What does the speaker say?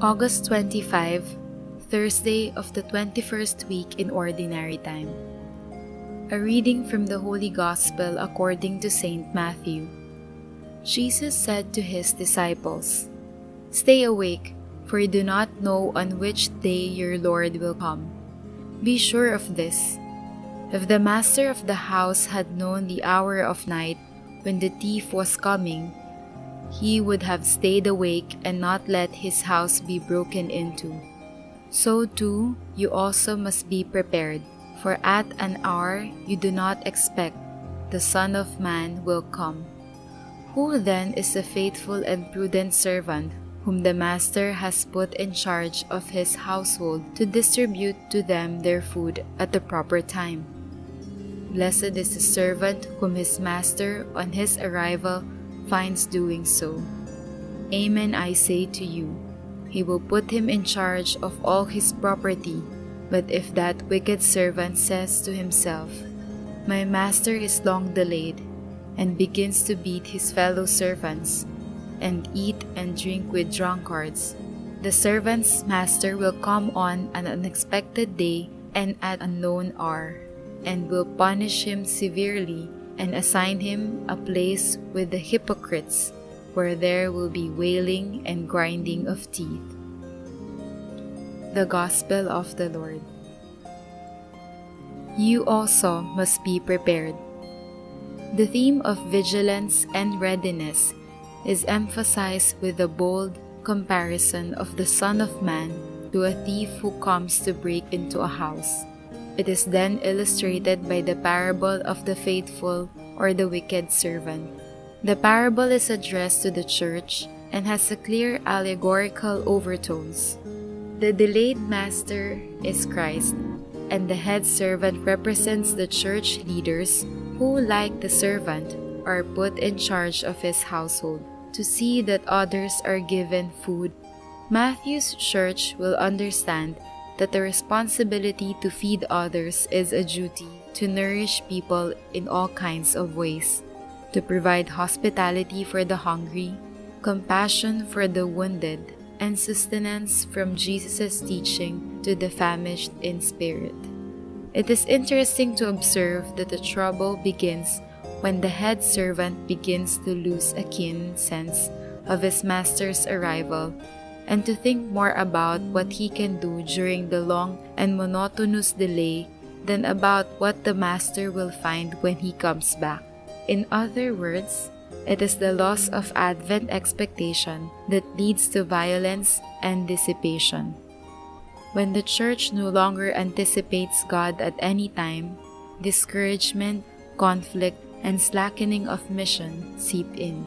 August 25, Thursday of the 21st week in Ordinary Time. A reading from the Holy Gospel according to Saint Matthew. Jesus said to his disciples, "Stay awake, for you do not know on which day your Lord will come. Be sure of this. If the master of the house had known the hour of night when the thief was coming, he would have stayed awake and not let his house be broken into. So too, you also must be prepared, for at an hour you do not expect, the Son of Man will come. Who then is the faithful and prudent servant whom the master has put in charge of his household to distribute to them their food at the proper time? Blessed is the servant whom his master on his arrival finds doing so. Amen, I say to you, he will put him in charge of all his property. But if that wicked servant says to himself, 'My master is long delayed,' and begins to beat his fellow servants, and eat and drink with drunkards, the servant's master will come on an unexpected day and at an unknown hour, and will punish him severely and assign him a place with the hypocrites, where there will be wailing and grinding of teeth." The Gospel of the Lord. You also must be prepared. The theme of vigilance and readiness is emphasized with the bold comparison of the Son of Man to a thief who comes to break into a house. It is then illustrated by the parable of the faithful or the wicked servant. The parable is addressed to the church and has a clear allegorical overtones. The delayed master is Christ, and the head servant represents the church leaders who, like the servant, are put in charge of his household to see that others are given food. Matthew's church will understand that the responsibility to feed others is a duty to nourish people in all kinds of ways, to provide hospitality for the hungry, compassion for the wounded, and sustenance from Jesus' teaching to the famished in spirit. It is interesting to observe that the trouble begins when the head servant begins to lose a keen sense of his master's arrival and to think more about what he can do during the long and monotonous delay than about what the master will find when he comes back. In other words, it is the loss of Advent expectation that leads to violence and dissipation. When the church no longer anticipates God at any time, discouragement, conflict, and slackening of mission seep in.